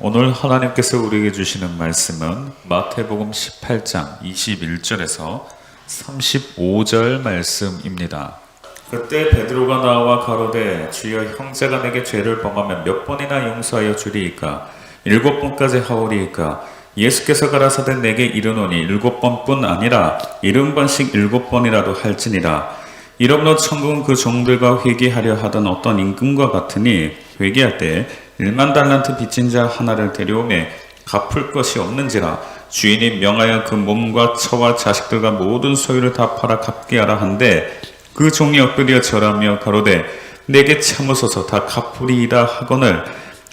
오늘 하나님께서 우리에게 주시는 말씀은 마태복음 18장 21절에서 35절 말씀입니다. 그때 베드로가 나와 가로되 주여 형제가 내게 죄를 범하면 몇 번이나 용서하여 주리이까 7번까지 하오리이까 예수께서 가라사대 내게 이르노니 7번뿐 아니라 70번씩 7번이라도 할지니라. 이러므로 천국은 그 종들과 회개하려 하던 어떤 임금과 같으니 회개할 때 1만 달란트 빚진 자 하나를 데려오매 갚을 것이 없는지라. 주인이 명하여 그 몸과 처와 자식들과 모든 소유를 다 팔아 갚게 하라 한데 그 종이 엎드려 절하며 가로되 내게 참으소서 다 갚으리이다 하거늘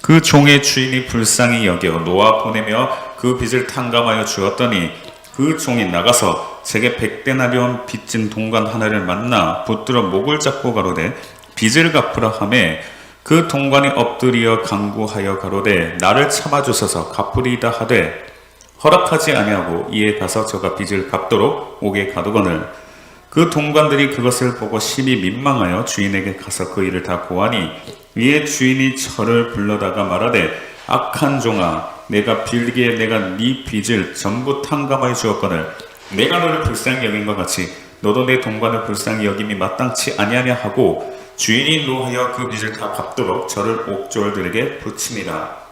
그 종의 주인이 불쌍히 여겨 놓아 보내며 그 빚을 탕감하여 주었더니 그 종이 나가서 제게 100데나리온 빚진 동관 하나를 만나 붙들어 목을 잡고 가로되 빚을 갚으라 하매 그 동관이 엎드려 간구하여 가로되 나를 참아주소서 갚으리이다 하되 허락하지 아니하고 이에 가서 저가 빚을 갚도록 옥에 가두거늘 그 동관들이 그것을 보고 심히 민망하여 주인에게 가서 그 일을 다 고하니 이에 주인이 저를 불러다가 말하되 악한 종아 내가 빌기에 내가 네 빚을 전부 탕감하여 주었거늘 내가 너를 불쌍히 여긴 것 같이 너도 내 동관을 불쌍히 여김이 마땅치 아니하냐 하고 주인이 노하여 그 빚을 다 갚도록 저를 옥졸들에게 붙이니라.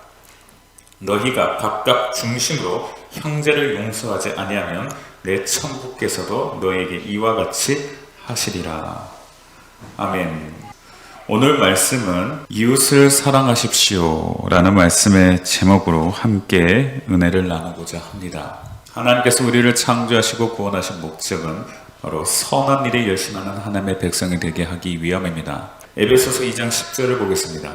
너희가 각각 중심으로 형제를 용서하지 아니하면 내 천국께서도 너에게 이와 같이 하시리라. 아멘. 오늘 말씀은 이웃을 사랑하십시오 라는 말씀의 제목으로 함께 은혜를 나누고자 합니다. 하나님께서 우리를 창조하시고 구원하신 목적은 바로 선한 일에 열심하는 하나님의 백성이 되게 하기 위함입니다. 에베소서 2장 10절을 보겠습니다.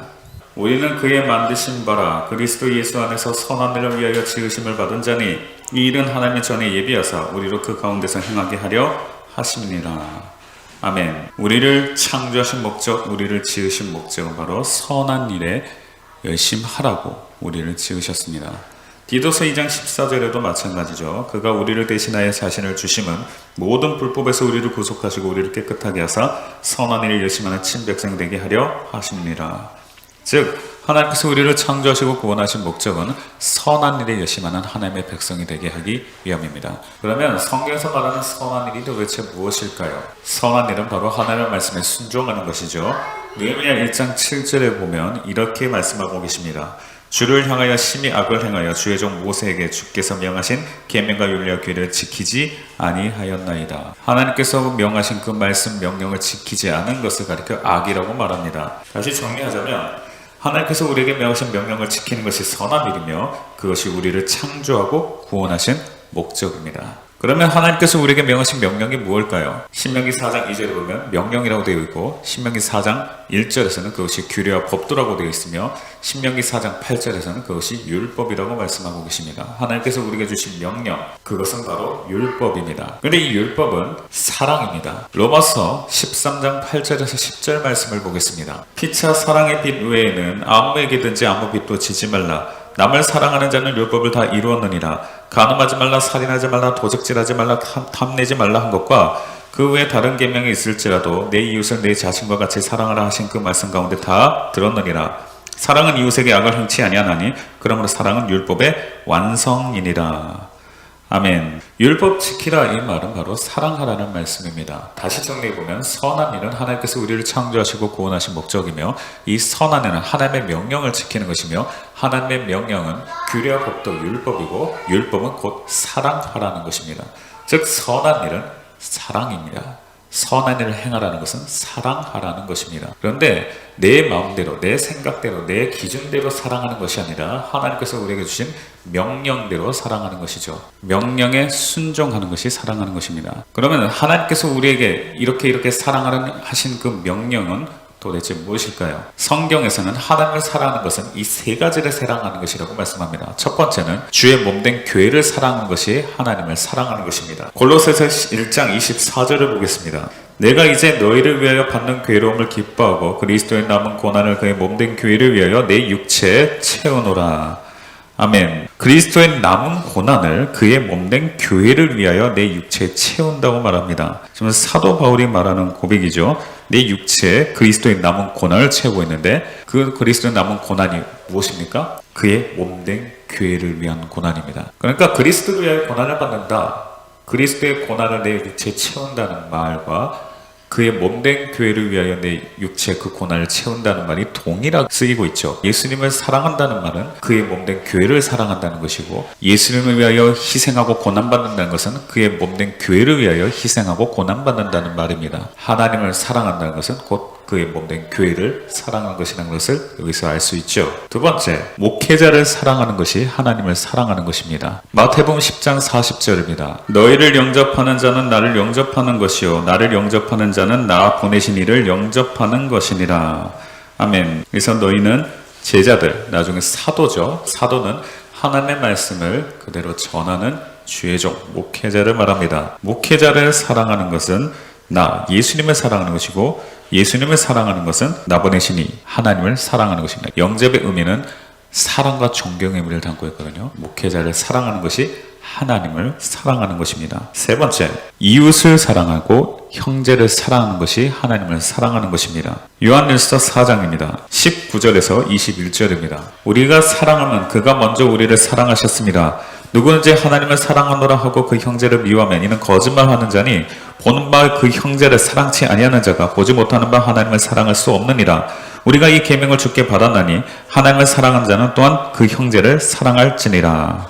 우리는 그의 만드신 바라 그리스도 예수 안에서 선한 일을 위하여 지으심을 받은 자니 이 일은 하나님이 전에 예비하사 우리로 그 가운데서 행하게 하려 하심이니라. 아멘. 우리를 창조하신 목적, 우리를 지으신 목적은 바로 선한 일에 열심하라고 우리를 지으셨습니다. 디도서 2장 14절에도 마찬가지죠. 그가 우리를 대신하여 자신을 주심은 모든 불법에서 우리를 구속하시고 우리를 깨끗하게 하사 선한 일에 열심하는 친백성 되게 하려 하심이니라. 즉 하나님께서 우리를 창조하시고 구원하신 목적은 선한 일에 열심하는 하나님의 백성이 되게 하기 위함입니다. 그러면 성경에서 말하는 선한 일이 도대체 무엇일까요? 선한 일은 바로 하나님의 말씀에 순종하는 것이죠. 느헤미야 1장 7절에 보면 이렇게 말씀하고 계십니다. 주를 향하여 심히 악을 행하여 주의 종 모세에게 주께서 명하신 계명과 율례와 규례를 지키지 아니하였나이다. 하나님께서 명하신 그 말씀 명령을 지키지 않은 것을 가리켜 악이라고 말합니다. 다시 정리하자면 하나님께서 우리에게 명하신 명령을 지키는 것이 선한 일이며 그것이 우리를 창조하고 구원하신 목적입니다. 그러면 하나님께서 우리에게 명하신 명령이 무엇일까요? 신명기 4장 2절에 보면 명령이라고 되어 있고 신명기 4장 1절에서는 그것이 규례와 법도라고 되어 있으며 신명기 4장 8절에서는 그것이 율법이라고 말씀하고 계십니다. 하나님께서 우리에게 주신 명령, 그것은 바로 율법입니다. 그런데 이 율법은 사랑입니다. 로마서 13장 8절에서 10절 말씀을 보겠습니다. 피차 사랑의 빛 외에는 아무에게든지 아무 빛도 지지 말라. 남을 사랑하는 자는 율법을 다 이루었느니라. 간음하지 말라, 살인하지 말라, 도적질하지 말라, 탐내지 말라 한 것과 그 외에 다른 계명이 있을지라도 내 이웃을 내 자신과 같이 사랑하라 하신 그 말씀 가운데 다 들었느니라. 사랑은 이웃에게 악을 행치 아니하나니 그러므로 사랑은 율법의 완성이니라. 아멘. 율법 지키라 이 말은 바로 사랑하라는 말씀입니다. 다시 정리해보면 선한 일은 하나님께서 우리를 창조하시고 구원하신 목적이며 이 선한 일은 하나님의 명령을 지키는 것이며 하나님의 명령은 규례와 법도 율법이고 율법은 곧 사랑하라는 것입니다. 즉 선한 일은 사랑입니다. 선한 일을 행하라는 것은 사랑하라는 것입니다. 그런데 내 마음대로, 내 생각대로, 내 기준대로 사랑하는 것이 아니라 하나님께서 우리에게 주신 명령대로 사랑하는 것이죠. 명령에 순종하는 것이 사랑하는 것입니다. 그러면 하나님께서 우리에게 이렇게 사랑하라는 하신 그 명령은 도대체 무엇일까요? 성경에서는 하나님을 사랑하는 것은 이 세 가지를 사랑하는 것이라고 말씀합니다. 첫 번째는 주의 몸된 교회를 사랑하는 것이 하나님을 사랑하는 것입니다. 골로새서 1장 24절을 보겠습니다. 내가 이제 너희를 위하여 받는 괴로움을 기뻐하고 그리스도의 남은 고난을 그의 몸된 교회를 위하여 내 육체에 채우노라. 아멘. 그리스도의 남은 고난을 그의 몸된 교회를 위하여 내 육체에 채운다고 말합니다. 지금 사도 바울이 말하는 고백이죠. 내 육체에 그리스도의 남은 고난을 채우고 있는데 그 그리스도의 남은 고난이 무엇입니까? 그의 몸된 교회를 위한 고난입니다. 그러니까 그리스도를 위하여 고난을 받는다. 그리스도의 고난을 내 육체에 채운다는 말과 그의 몸된 교회를 위하여 내 육체 그 고난을 채운다는 말이 동일하게 쓰이고 있죠. 예수님을 사랑한다는 말은 그의 몸된 교회를 사랑한다는 것이고, 예수님을 위하여 희생하고 고난받는다는 것은 그의 몸된 교회를 위하여 희생하고 고난받는다는 말입니다. 하나님을 사랑한다는 것은 곧 그의 몸된 교회를 사랑하는 것이라는 것을 여기서 알 수 있죠. 두 번째, 목회자를 사랑하는 것이 하나님을 사랑하는 것입니다. 마태복음 10장 40절입니다. 너희를 영접하는 자는 나를 영접하는 것이요 나를 영접하는 자는 나 보내신 이를 영접하는 것이니라. 아멘. 그래서 너희는 제자들, 나중에 사도죠. 사도는 하나님의 말씀을 그대로 전하는 주의 종, 목회자를 말합니다. 목회자를 사랑하는 것은 나, 예수님을 사랑하는 것이고, 예수님을 사랑하는 것은 나 보내신 이 하나님을 사랑하는 것입니다. 영접의 의미는 사랑과 존경의 의미를 담고 있거든요. 목회자를 사랑하는 것이 하나님을 사랑하는 것입니다. 세 번째, 이웃을 사랑하고 형제를 사랑하는 것이 하나님을 사랑하는 것입니다. 요한일서 4장입니다. 19절에서 21절입니다. 우리가 사랑하면 그가 먼저 우리를 사랑하셨습니다. 누구든지 하나님을 사랑하노라 하고 그 형제를 미워하면 이는 거짓말하는 자니 보는 바 그 형제를 사랑치 아니하는 자가 보지 못하는 바 하나님을 사랑할 수 없느니라. 우리가 이 계명을 주께 받았나니 하나님을 사랑하는 자는 또한 그 형제를 사랑할지니라.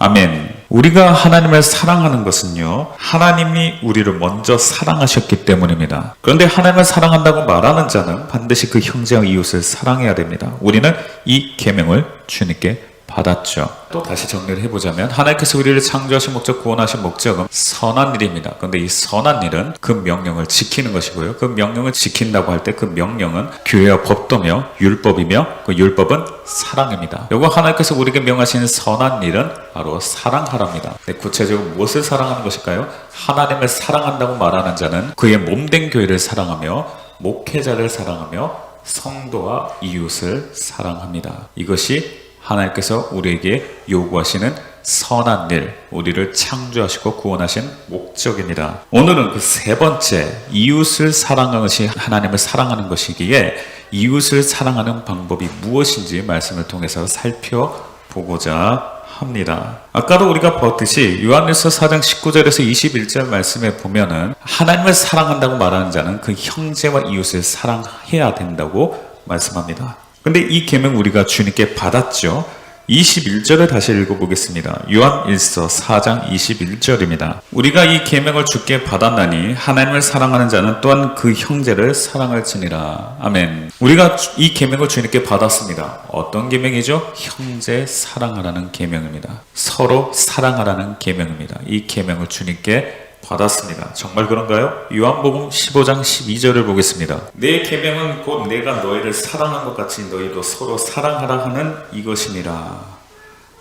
아멘. 우리가 하나님을 사랑하는 것은요, 하나님이 우리를 먼저 사랑하셨기 때문입니다. 그런데 하나님을 사랑한다고 말하는 자는 반드시 그 형제와 이웃을 사랑해야 됩니다. 우리는 이 계명을 주님께 받았죠. 또 다시 정리를 해보자면, 하나님께서 우리를 창조하신 목적, 구원하신 목적은 선한 일입니다. 그런데 이 선한 일은 그 명령을 지키는 것이고요. 그 명령을 지킨다고 할 때 그 명령은 교회와 법도며 율법이며, 그 율법은 사랑입니다. 요거 하나님께서 우리에게 명하신 선한 일은 바로 사랑하랍니다. 구체적으로 무엇을 사랑하는 것일까요? 하나님을 사랑한다고 말하는 자는 그의 몸된 교회를 사랑하며 목회자를 사랑하며 성도와 이웃을 사랑합니다. 이것이 하나님께서 우리에게 요구하시는 선한 일, 우리를 창조하시고 구원하신 목적입니다. 오늘은 그 세 번째, 이웃을 사랑하는 것이 하나님을 사랑하는 것이기에 이웃을 사랑하는 방법이 무엇인지 말씀을 통해서 살펴보고자 합니다. 아까도 우리가 봤듯이 요한일서 4장 19절에서 21절 말씀에 보면은 하나님을 사랑한다고 말하는 자는 그 형제와 이웃을 사랑해야 된다고 말씀합니다. 근데 이 계명 우리가 주님께 받았죠. 21절을 다시 읽어보겠습니다. 요한일서 4장 21절입니다. 우리가 이 계명을 주께 받았나니 하나님을 사랑하는 자는 또한 그 형제를 사랑할지니라. 아멘. 우리가 이 계명을 주님께 받았습니다. 어떤 계명이죠? 형제 사랑하라는 계명입니다. 서로 사랑하라는 계명입니다. 이 계명을 주님께 받았습니다. 정말 그런가요? 요한복음 15장 12절을 보겠습니다. 내 계명은 곧 내가 너희를 사랑한 것 같이 너희도 서로 사랑하라 하는 이것이니라.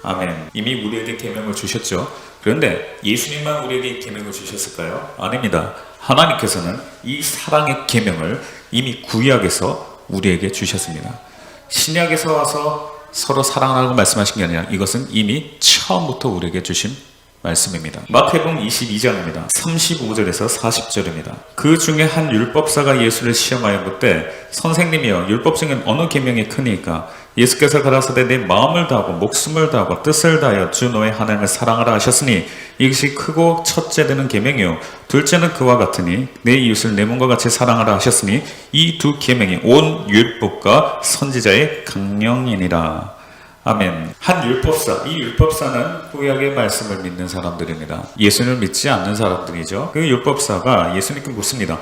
아멘. 이미 우리에게 계명을 주셨죠. 그런데 예수님만 우리에게 이 계명을 주셨을까요? 아닙니다. 하나님께서는 이 사랑의 계명을 이미 구약에서 우리에게 주셨습니다. 신약에서 와서 서로 사랑하라고 말씀하신 게 아니라 이것은 이미 처음부터 우리에게 주신 말씀입니다. 마태복음 22장입니다. 35절에서 40절입니다. 그 중에 한 율법사가 예수를 시험하여 묻되 선생님이여 율법 중엔 어느 계명이 크니까? 예수께서 가라사대 내 마음을 다하고 목숨을 다하고 뜻을 다하여 주 너의 하나님을 사랑하라 하셨으니 이것이 크고 첫째 되는 계명이요 둘째는 그와 같으니 내 이웃을 내 몸과 같이 사랑하라 하셨으니 이 두 계명이 온 율법과 선지자의 강령이니라. 아멘. 한 율법사, 이 율법사는 구약의 말씀을 믿는 사람들입니다. 예수님을 믿지 않는 사람들이죠. 그 율법사가 예수님께 묻습니다.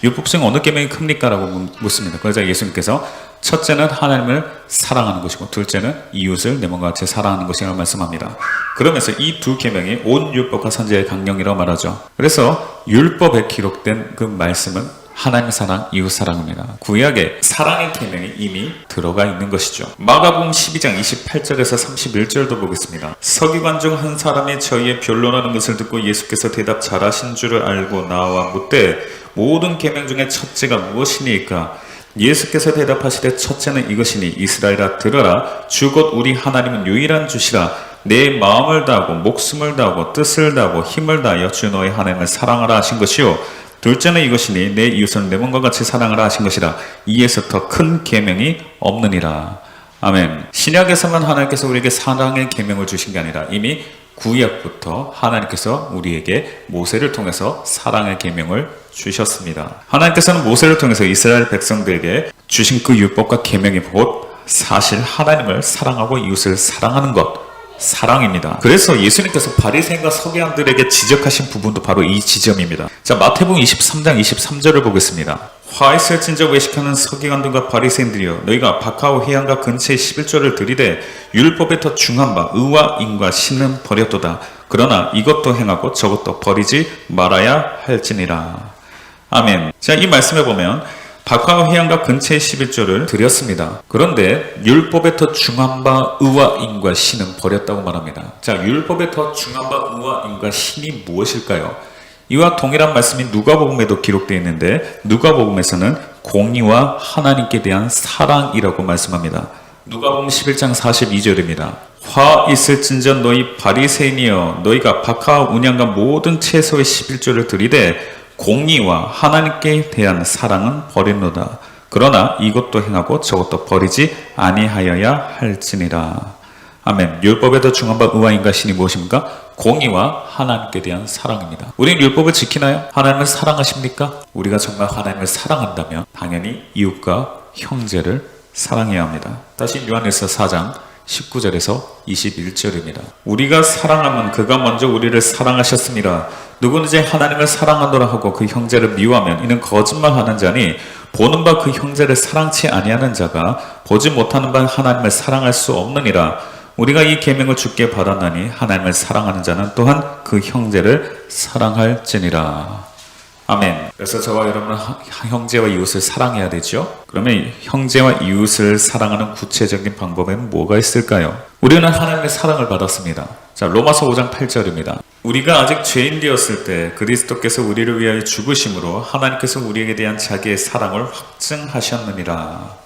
율법 중 어느 계명이 큽니까? 라고 묻습니다. 그러자 예수님께서 첫째는 하나님을 사랑하는 것이고 둘째는 이웃을 내 몸과 같이 사랑하는 것이라고 말씀합니다. 그러면서 이 두 계명이 온 율법과 선지자의 강령이라고 말하죠. 그래서 율법에 기록된 그 말씀은 하나님 사랑, 이웃 사랑입니다. 구약에 사랑의 계명이 이미 들어가 있는 것이죠. 마가복음 12장 28절에서 31절도 보겠습니다. 서기관 중 한 사람이 저희의 변론하는 것을 듣고 예수께서 대답 잘하신 줄을 알고 나와 묻되 모든 계명 중에 첫째가 무엇이니까? 예수께서 대답하시되 첫째는 이것이니 이스라엘아 들어라 주 곧 우리 하나님은 유일한 주시라 내 마음을 다하고 목숨을 다하고 뜻을 다하고 힘을 다하여 주 너의 하나님을 사랑하라 하신 것이요 둘째는 이것이니 내 이웃을 내 몸과 같이 사랑하라 하신 것이라. 이에서 더 큰 계명이 없느니라. 아멘. 신약에서만 하나님께서 우리에게 사랑의 계명을 주신 게 아니라 이미 구약부터 하나님께서 우리에게 모세를 통해서 사랑의 계명을 주셨습니다. 하나님께서는 모세를 통해서 이스라엘 백성들에게 주신 그 율법과 계명이 곧 사실 하나님을 사랑하고 이웃을 사랑하는 것, 사랑입니다. 그래서 예수님께서 바리새인과 서기관들에게 지적하신 부분도 바로 이 지점입니다. 자, 마태복음 23장 23절을 보겠습니다. 화 있을진저 외식하는 서기관들과 바리새인들이여, 너희가 박하오 회당과 근처에 11조를 들이되 율법에 더 중한 바 의와 인과 신은 버렸도다. 그러나 이것도 행하고 저것도 버리지 말아야 할지니라. 아멘. 자, 이 말씀에 보면 박하오 회당과 근처에 11조를 드렸습니다. 그런데 율법에 더 중한 바 의와 인과 신은 버렸다고 말합니다. 자, 율법에 더 중한 바 의와 인과 신이 무엇일까요? 이와 동일한 말씀이 누가복음에도 기록되어 있는데 누가복음에서는 공의와 하나님께 대한 사랑이라고 말씀합니다. 누가복음 11장 42절입니다. 화 있을진저 너희 바리새인이여, 너희가 박하와 운양과 모든 채소의 11조를 드리되 공의와 하나님께 대한 사랑은 버렸노다. 그러나 이것도 행하고 저것도 버리지 아니하여야 할지니라. 아멘. 율법에 더 중한 바 의와 인과 신이 무엇입니까? 공의와 하나님께 대한 사랑입니다. 우리는 율법을 지키나요? 하나님을 사랑하십니까? 우리가 정말 하나님을 사랑한다면 당연히 이웃과 형제를 사랑해야 합니다. 다시 요한일서 4장 19절에서 21절입니다. 우리가 사랑하면 그가 먼저 우리를 사랑하셨습니다. 누구든지 하나님을 사랑하노라 하고 그 형제를 미워하면 이는 거짓말하는 자니 보는 바 그 형제를 사랑치 아니하는 자가 보지 못하는 바 하나님을 사랑할 수 없느니라. 우리가 이 계명을 주께 받았나니 하나님을 사랑하는 자는 또한 그 형제를 사랑할지니라. 아멘. 그래서 저와 여러분은 형제와 이웃을 사랑해야 되죠. 그러면 형제와 이웃을 사랑하는 구체적인 방법에는 뭐가 있을까요? 우리는 하나님의 사랑을 받았습니다. 자, 로마서 5장 8절입니다. 우리가 아직 죄인 되었을 때 그리스도께서 우리를 위하여 죽으심으로 하나님께서 우리에게 대한 자기의 사랑을 확증하셨느니라.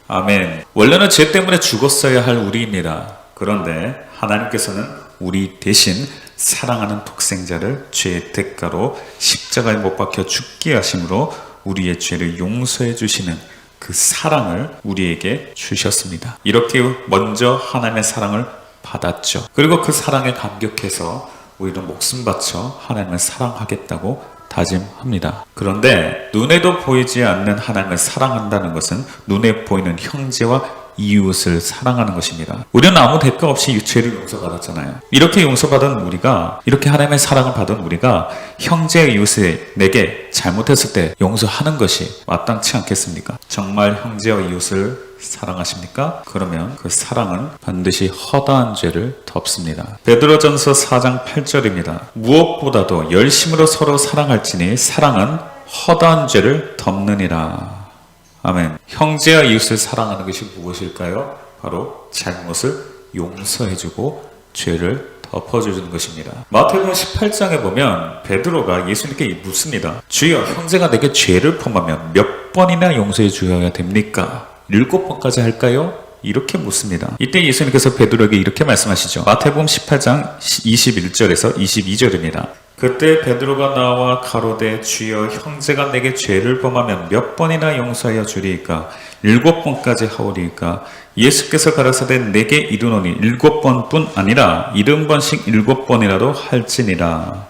아멘. 원래는 죄 때문에 죽었어야 할 우리입니다. 그런데 하나님께서는 우리 대신 사랑하는 독생자를 죄의 대가로 십자가에 못 박혀 죽게 하심으로 우리의 죄를 용서해 주시는 그 사랑을 우리에게 주셨습니다. 이렇게 먼저 하나님의 사랑을 받았죠. 그리고 그 사랑에 감격해서 우리는 목숨 바쳐 하나님을 사랑하겠다고 다짐합니다. 그런데 눈에도 보이지 않는 하나님을 사랑한다는 것은 눈에 보이는 형제와 이웃을 사랑하는 것입니다. 우리는 아무 대가 없이 죄를 용서받았잖아요. 이렇게 용서받은 우리가, 이렇게 하나님의 사랑을 받은 우리가 형제 이웃에 내게 잘못했을 때 용서하는 것이 마땅치 않겠습니까? 정말 형제와 이웃을 사랑하십니까? 그러면 그 사랑은 반드시 허다한 죄를 덮습니다. 베드로전서 4장 8절입니다. 무엇보다도 열심으로 서로 사랑할지니 사랑은 허다한 죄를 덮느니라. 아멘. 형제와 이웃을 사랑하는 것이 무엇일까요? 바로 잘못을 용서해주고 죄를 덮어주는 것입니다. 마태복음 18장에 보면 베드로가 예수님께 묻습니다. 주여, 형제가 내게 죄를 범하면 몇 번이나 용서해 주어야 됩니까? 7번까지 할까요? 이렇게 묻습니다. 이때 예수님께서 베드로에게 이렇게 말씀하시죠. 마태복음 18장 21절에서 22절입니다. 그때 베드로가 나와 가로되 주여, 형제가 내게 죄를 범하면 몇 번이나 용서하여 주리이까? 7번까지 하오리이까? 예수께서 가라사대 내게 이르노니 7번뿐 아니라 70번씩 7번이라도 할지니라.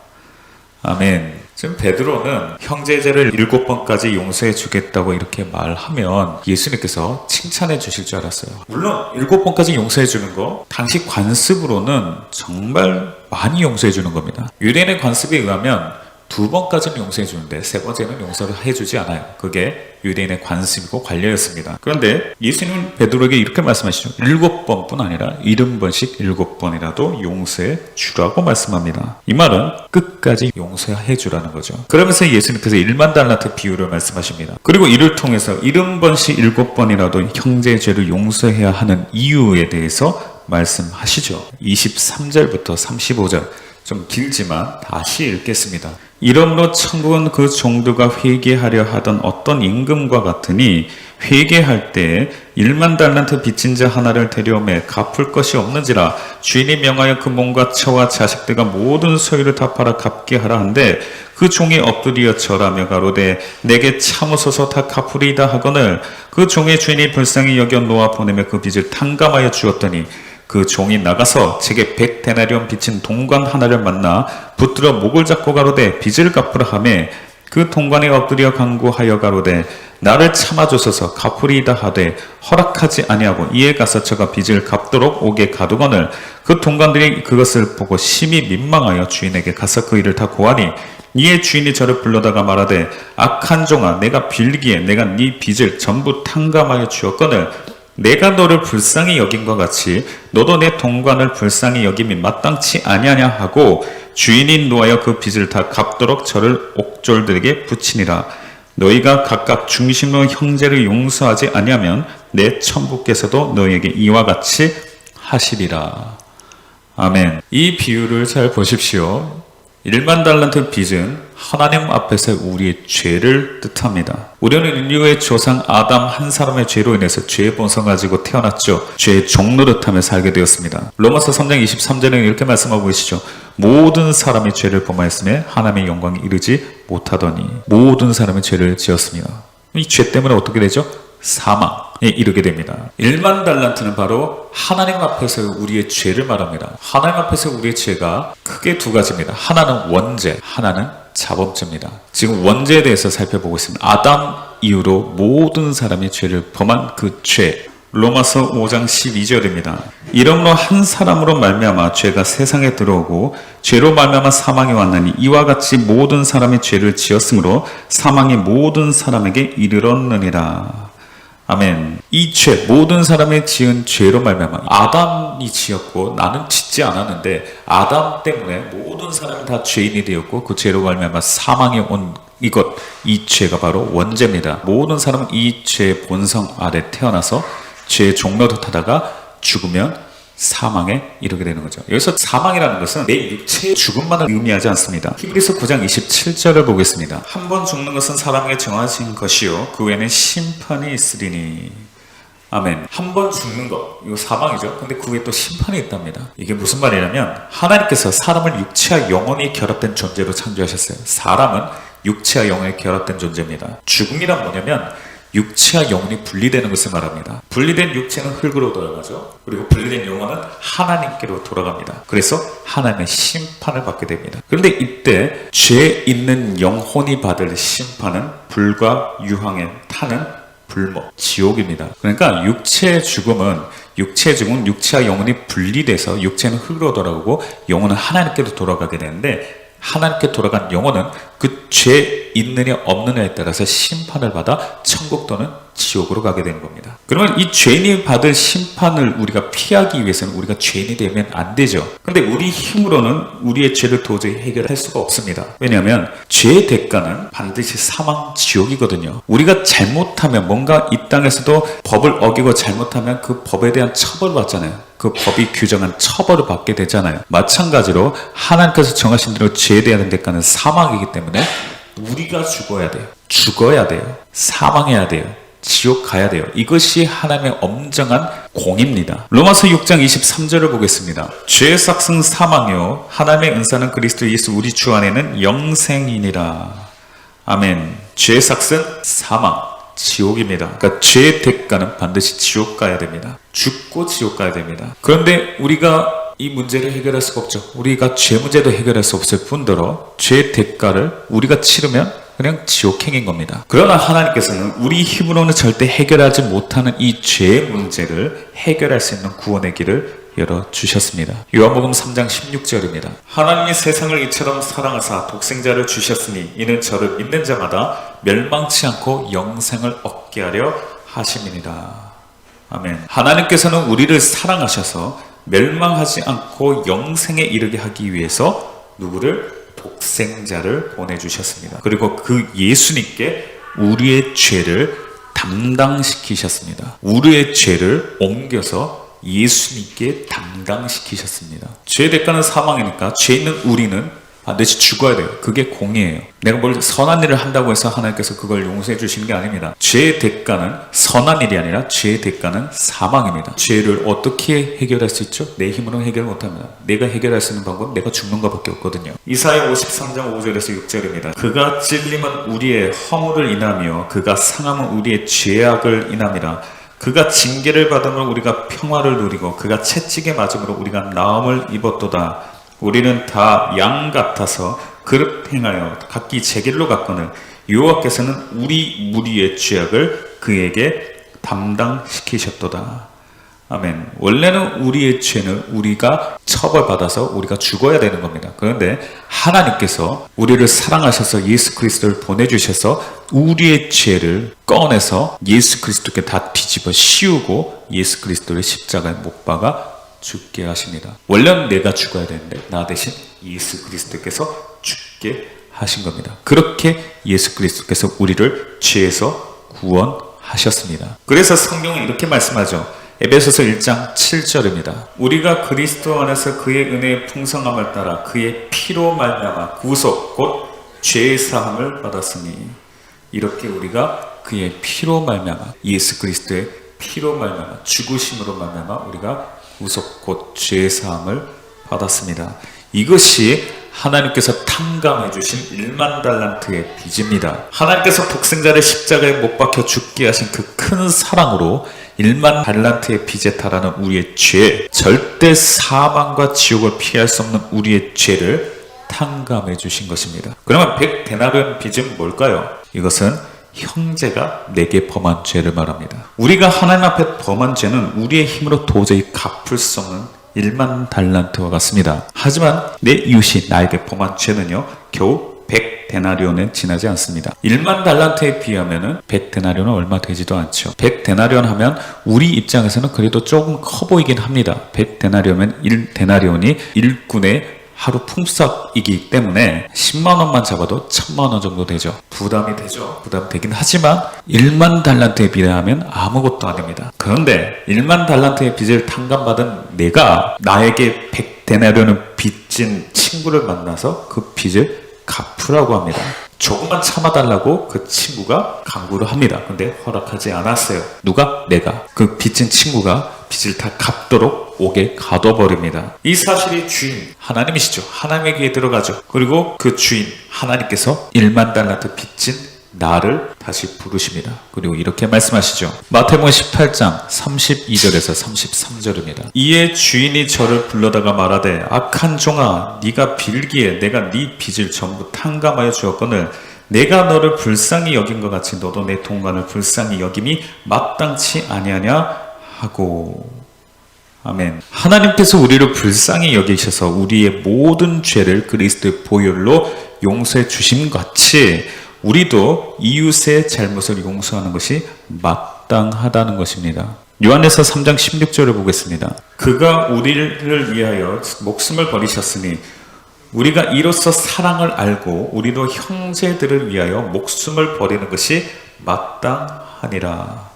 아멘. 지금 베드로는 형제의 죄를 7번까지 용서해 주겠다고 이렇게 말하면 예수님께서 칭찬해 주실 줄 알았어요. 물론 7번까지 용서해 주는 거 당시 관습으로는 정말 많이 용서해 주는 겁니다. 유대인의 관습에 의하면 2번까지는 용서해 주는데 3번째는 용서를 해주지 않아요. 그게 유대인의 관습이고 관례였습니다. 그런데 예수님은 베드로에게 이렇게 말씀하시죠. 7번뿐 아니라 70번씩 7번이라도 용서해 주라고 말씀합니다. 이 말은 끝까지 용서해 주라는 거죠. 그러면서 예수님께서 1만 달란트 비유를 말씀하십니다. 그리고 이를 통해서 70번씩 7번이라도 형제의 죄를 용서해야 하는 이유에 대해서 말씀하시죠. 23절부터 35절, 좀 길지만 다시 읽겠습니다. 이러므로 천국은 그 종들과 회개하려 하던 어떤 임금과 같으니 회개할 때에 1만 달란트 빚진 자 하나를 데려오매 갚을 것이 없는지라 주인이 명하여 그 몸과 처와 자식들과 모든 소유를 다 팔아 갚게 하라 한데 그 종이 엎드려 절하며 가로되 내게 참으소서 다 갚으리이다 하거늘 그 종의 주인이 불쌍히 여겨 놓아 보내며 그 빚을 탕감하여 주었더니 그 종이 나가서 제게 100데나리온 빚진 동관 하나를 만나 붙들어 목을 잡고 가로되 빚을 갚으라 하매 그 동관에 엎드려 간구하여 가로되 나를 참아주소서 갚으리이다 하되 허락하지 아니하고 이에 가서 저가 빚을 갚도록 옥에 가두거늘 그 동관들이 그것을 보고 심히 민망하여 주인에게 가서 그 일을 다 고하니 이에 주인이 저를 불러다가 말하되 악한 종아 내가 빌기에 내가 네 빚을 전부 탕감하여 주었거늘 내가 너를 불쌍히 여김과 같이 너도 내 동관을 불쌍히 여김이 마땅치 아니하냐 하고 주인이 노하여 그 빚을 다 갚도록 저를 옥졸들에게 붙이니라. 너희가 각각 중심으로 형제를 용서하지 아니하면 내 천부께서도 너희에게 이와 같이 하시리라. 아멘. 이 비유를 잘 보십시오. 1만 달란트 빚은 하나님 앞에서 우리의 죄를 뜻합니다. 우리는 인류의 조상 아담 한 사람의 죄로 인해서 죄의 본성 가지고 태어났죠. 죄의 종노릇하며 살게 되었습니다. 로마서 3장 23절에는 이렇게 말씀하고 계시죠. 모든 사람이 죄를 범하였음에 하나님의 영광에 이르지 못하더니 모든 사람이 죄를 지었습니다. 이 죄 때문에 어떻게 되죠? 사망에 이르게 됩니다. 1만 달란트는 바로 하나님 앞에서 우리의 죄를 말합니다. 하나님 앞에서 우리의 죄가 크게 두 가지입니다. 하나는 원죄, 하나는 자범죄입니다. 지금 원죄에 대해서 살펴보고 있습니다. 아담 이후로 모든 사람이 죄를 범한 그 죄. 로마서 5장 12절입니다. 이러므로 한 사람으로 말미암아 죄가 세상에 들어오고 죄로 말미암아 사망이 왔나니 이와 같이 모든 사람이 죄를 지었으므로 사망이 모든 사람에게 이르렀느니라. 아멘. 이 죄, 모든 사람이 지은 죄로 말미암아 아담이 지었고 나는 짓지 않았는데 아담 때문에 모든 사람이 다 죄인이 되었고 그 죄로 말미암아 사망이 온 이 죄가 바로 원죄입니다. 모든 사람은 이 죄의 본성 아래 태어나서 죄의 종로도 타다가 죽으면 사망에 이르게 되는 거죠. 여기서 사망이라는 것은 내 육체의 죽음만을 의미하지 않습니다. 히브리서 9장 27절을 보겠습니다. 한 번 죽는 것은 사람에게 정하신 것이요 그 외에는 심판이 있으리니. 아멘. 한 번 죽는 것, 이거 사망이죠. 근데 그 외에 또 심판이 있답니다. 이게 무슨 말이냐면 하나님께서 사람을 육체와 영혼이 결합된 존재로 창조하셨어요. 사람은 육체와 영혼이 결합된 존재입니다. 죽음이란 뭐냐면 육체와 영혼이 분리되는 것을 말합니다. 분리된 육체는 흙으로 돌아가죠. 그리고 분리된 영혼은 하나님께로 돌아갑니다. 그래서 하나님의 심판을 받게 됩니다. 그런데 이때 죄 있는 영혼이 받을 심판은 불과 유황에 타는 불목, 지옥입니다. 그러니까 육체의 죽음은 육체와 영혼이 분리돼서 육체는 흙으로 돌아가고 영혼은 하나님께로 돌아가게 되는데 하나님께 돌아간 영혼은 그 죄 있느냐 없느냐에 따라서 심판을 받아 천국 또는 지옥으로 가게 되는 겁니다. 그러면 이 죄인이 받을 심판을 우리가 피하기 위해서는 우리가 죄인이 되면 안 되죠. 근데 우리 힘으로는 우리의 죄를 도저히 해결할 수가 없습니다. 왜냐하면 죄의 대가는 반드시 사망, 지옥이거든요. 우리가 잘못하면 뭔가 이 땅에서도 법을 어기고 잘못하면 그 법에 대한 처벌을 받잖아요. 그 법이 규정한 처벌을 받게 되잖아요. 마찬가지로 하나님께서 정하신 대로 죄에 대한 대가는 사망이기 때문에 우리가 죽어야 돼요. 사망해야 돼요. 지옥 가야 돼요. 이것이 하나님의 엄정한 공입니다. 로마서 6장 23절을 보겠습니다. 죄의 삭은 사망이요 하나님의 은사는 그리스도 예수 우리 주 안에는 영생이니라. 아멘. 죄의 삭은 사망, 지옥입니다. 그러니까 죄의 대가는 반드시 지옥 가야 됩니다. 죽고 지옥 가야 됩니다. 그런데 우리가 이 문제를 해결할 수가 없죠. 우리가 죄 문제도 해결할 수 없을 뿐더러 죄의 대가를 우리가 치르면 그냥 지옥행인 겁니다. 그러나 하나님께서는 우리 힘으로는 절대 해결하지 못하는 이 죄의 문제를 해결할 수 있는 구원의 길을 열어주셨습니다. 요한복음 3장 16절입니다. 하나님이 세상을 이처럼 사랑하사 독생자를 주셨으니 이는 저를 믿는 자마다 멸망치 않고 영생을 얻게 하려 하심이니라. 아멘. 하나님께서는 우리를 사랑하셔서 멸망하지 않고 영생에 이르게 하기 위해서 누구를? 독생자를 보내주셨습니다. 그리고 그 예수님께 우리의 죄를 담당시키셨습니다. 우리의 죄를 옮겨서 예수님께 담당시키셨습니다. 죄의 대가는 사망이니까 죄 있는 우리는 반드시 죽어야 돼요. 그게 공의예요. 내가 뭘 선한 일을 한다고 해서 하나님께서 그걸 용서해 주시는 게 아닙니다. 죄의 대가는 선한 일이 아니라 죄의 대가는 사망입니다. 죄를 어떻게 해결할 수 있죠? 내 힘으로 해결 못합니다. 내가 해결할 수 있는 방법은 내가 죽는 것밖에 없거든요. 이사야 53장 5절에서 6절입니다. 그가 찔림은 우리의 허물을 인하며 그가 상함은 우리의 죄악을 인함이라. 그가 징계를 받음으로 우리가 평화를 누리고 그가 채찍에 맞음으로 우리가 나음을 입었도다. 우리는 다 양 같아서 그릇 행하여 각기 제 길로 갔거늘 여호와께서는 우리 무리의 죄악을 그에게 담당시키셨도다. 아멘. 원래는 우리의 죄는 우리가 처벌받아서 우리가 죽어야 되는 겁니다. 그런데 하나님께서 우리를 사랑하셔서 예수 그리스도를 보내주셔서 우리의 죄를 꺼내서 예수 그리스도께 다 뒤집어 씌우고 예수 그리스도를 십자가에 못 박아 죽게 하십니다. 원래는 내가 죽어야 되는데 나 대신 예수 그리스도께서 죽게 하신 겁니다. 그렇게 예수 그리스도께서 우리를 죄에서 구원하셨습니다. 그래서 성경은 이렇게 말씀하죠. 에베소서 1장 7절입니다. 우리가 그리스도 안에서 그의 은혜의 풍성함을 따라 그의 피로 말미암아 구속 곧 죄의 사함을 받았으니 이렇게 우리가 그의 피로 말미암아 예수 그리스도의 피로 말미암아 죽으심으로 말미암아 우리가 구속 곧 죄의 사함을 받았습니다. 이것이 하나님께서 탕감해 주신 1만 달란트의 빚입니다. 하나님께서 독생자를 십자가에 못 박혀 죽게 하신 그 큰 사랑으로 1만 달란트의 빚에 달하는 우리의 죄, 절대 사망과 지옥을 피할 수 없는 우리의 죄를 탕감해 주신 것입니다. 그러면 100데나리온 빚은 뭘까요? 이것은 형제가 내게 범한 죄를 말합니다. 우리가 하나님 앞에 범한 죄는 우리의 힘으로 도저히 갚을 수 없는 1만 달란트와 같습니다. 하지만 내 이웃이 나에게 범한 죄는요 겨우 100데나리온에 지나지 않습니다. 1만 달란트에 비하면 100데나리온은 얼마 되지도 않죠. 100데나리온 하면 우리 입장에서는 그래도 조금 커 보이긴 합니다. 100데나리온이면 1데나리온이 일꾼의 하루 품삯이기 때문에 10만 원만 잡아도 1000만 원 정도 되죠. 부담이 되죠. 부담되긴 하지만 1만 달란트에 비하면 아무것도 아닙니다. 그런데 1만 달란트의 빚을 탕감받은 내가 나에게 100데나리온을 빚진 친구를 만나서 그 빚을 갚으라고 합니다. 조금만 참아달라고 그 친구가 강구를 합니다. 근데 허락하지 않았어요. 누가? 내가. 그 빚진 친구가 빚을 다 갚도록 옥에 가둬버립니다. 이 사실의 주인 하나님이시죠. 하나님에게 들어가죠. 그리고 그 주인 하나님께서 1만 달란트 빚진 나를 다시 부르십니다. 그리고 이렇게 말씀하시죠. 마태복음 18장 32절에서 33절입니다. 이에 주인이 저를 불러다가 말하되 악한 종아 네가 빌기에 내가 네 빚을 전부 탕감하여 주었거늘 내가 너를 불쌍히 여긴 것 같이 너도 내 동관을 불쌍히 여김이 마땅치 아니하냐 하고. 아멘. 하나님께서 우리를 불쌍히 여기셔서 우리의 모든 죄를 그리스도의 보혈로 용서해 주심 같이 우리도 이웃의 잘못을 용서하는 것이 마땅하다는 것입니다. 요한에서 3장 16절을 보겠습니다. 그가 우리를 위하여 목숨을 버리셨으니 우리가 이로써 사랑을 알고 우리도 형제들을 위하여 목숨을 버리는 것이 마땅하니라.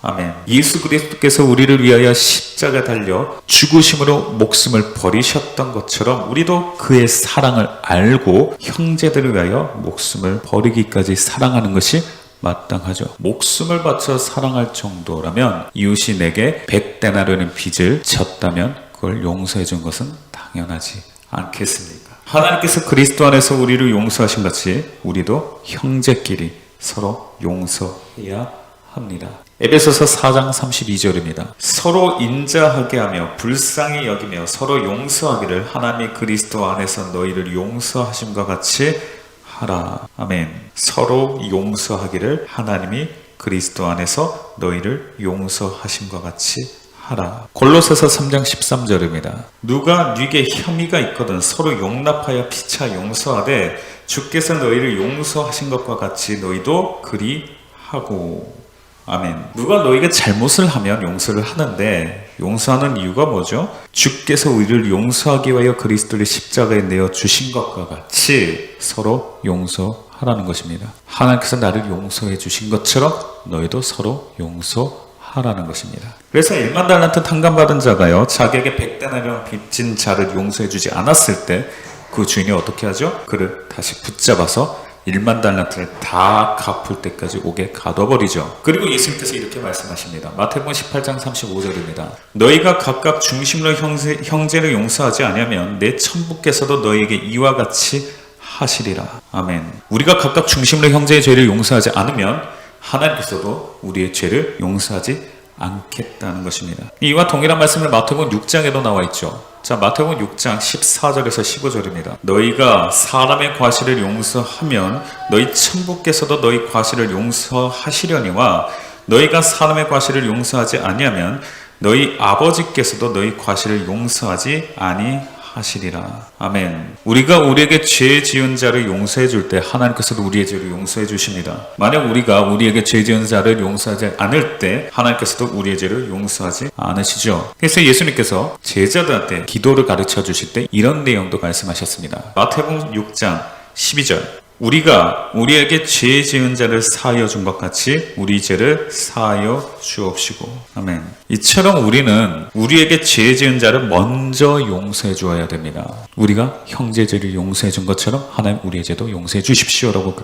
아멘. 예수 그리스도께서 우리를 위하여 십자가 달려 죽으심으로 목숨을 버리셨던 것처럼 우리도 그의 사랑을 알고 형제들을 위하여 목숨을 버리기까지 사랑하는 것이 마땅하죠. 목숨을 바쳐 사랑할 정도라면 이웃이 내게 100데나리온의 빚을 졌다면 그걸 용서해 준 것은 당연하지 않겠습니까? 하나님께서 그리스도 안에서 우리를 용서하신 같이 우리도 형제끼리 서로 용서해야 합니다. 에베소서 4장 32절입니다. 서로 인자하게 하며 불쌍히 여기며 서로 용서하기를 하나님이 그리스도 안에서 너희를 용서하심과 같이 하라. 아멘. 서로 용서하기를 하나님이 그리스도 안에서 너희를 용서하심과 같이 하라. 골로새서 3장 13절입니다. 누가 네게 혐의가 있거든 서로 용납하여 피차 용서하되 주께서 너희를 용서하신 것과 같이 너희도 그리 하고. 아멘. 누가 너희가 잘못을 하면 용서를 하는데 용서하는 이유가 뭐죠? 주께서 우리를 용서하기 위하여 그리스도를 십자가에 내어 주신 것과 같이 서로 용서하라는 것입니다. 하나님께서 나를 용서해 주신 것처럼 너희도 서로 용서하라는 것입니다. 그래서 1만 달란트 탕감받은 자가요 자기에게 100데나리온 빚진 자를 용서해 주지 않았을 때 그 주인이 어떻게 하죠? 그를 다시 붙잡아서 1만 달란트를 다 갚을 때까지 옥에 가둬버리죠. 그리고 예수님께서 이렇게 말씀하십니다. 마태복음 18장 35절입니다. 너희가 각각 중심으로 형제를 용서하지 아니하면 내 천부께서도 너희에게 이와 같이 하시리라. 아멘. 우리가 각각 중심으로 형제의 죄를 용서하지 않으면 하나님께서도 우리의 죄를 용서하지 않겠다는 것입니다. 이와 동일한 말씀을 마태복음 6장에도 나와 있죠. 자, 마태복음 6장 14절에서 15절입니다. 너희가 사람의 과실을 용서하면 너희 천부께서도 너희 과실을 용서하시려니와 너희가 사람의 과실을 용서하지 아니하면 너희 아버지께서도 너희 과실을 용서하지 아니하시리라. 아멘. 우리가 우리에게 죄 지은 자를 용서해 줄 때 하나님께서도 우리의 죄를 용서해 주십니다. 만약 우리가 우리에게 죄 지은 자를 용서하지 않을 때 하나님께서도 우리의 죄를 용서하지 않으시죠. 그래서 예수님께서 제자들한테 기도를 가르쳐 주실 때 이런 내용도 말씀하셨습니다. 마태복음 6장 12절. 우리가 우리에게 죄 지은 자를 사하여 준 것 같이 우리 죄를 사하여 주옵시고. 아멘. 이처럼 우리는 우리에게 죄 지은 자를 먼저 용서해 주어야 됩니다. 우리가 형제 죄를 용서해 준 것처럼 하나님 우리의 죄도 용서해 주십시오라고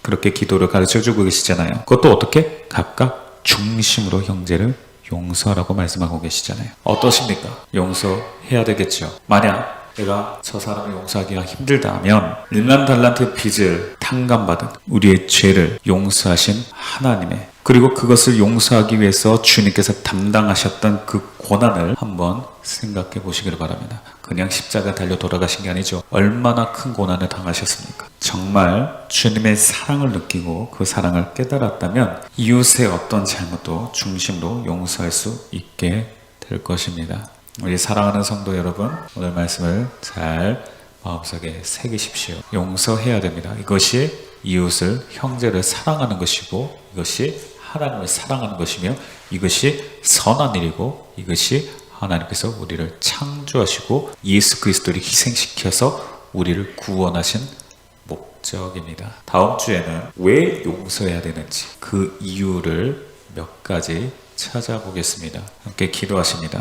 그렇게 기도를 가르쳐 주고 계시잖아요. 그것도 어떻게? 각각 중심으로 형제를 용서하라고 말씀하고 계시잖아요. 어떠십니까? 용서해야 되겠죠. 만약 내가 저 사람을 용서하기가 힘들다면 1만 달란트 빚을 탕감받은 우리의 죄를 용서하신 하나님의, 그리고 그것을 용서하기 위해서 주님께서 담당하셨던 그 고난을 한번 생각해 보시기를 바랍니다. 그냥 십자가 달려 돌아가신 게 아니죠. 얼마나 큰 고난을 당하셨습니까? 정말 주님의 사랑을 느끼고 그 사랑을 깨달았다면 이웃의 어떤 잘못도 중심으로 용서할 수 있게 될 것입니다. 우리 사랑하는 성도 여러분, 오늘 말씀을 잘 마음속에 새기십시오. 용서해야 됩니다. 이것이 이웃을, 형제를 사랑하는 것이고, 이것이 하나님을 사랑하는 것이며, 이것이 선한 일이고, 이것이 하나님께서 우리를 창조하시고 예수 그리스도를 희생시켜서 우리를 구원하신 목적입니다. 다음 주에는 왜 용서해야 되는지 그 이유를 몇 가지 찾아보겠습니다. 함께 기도하십니다.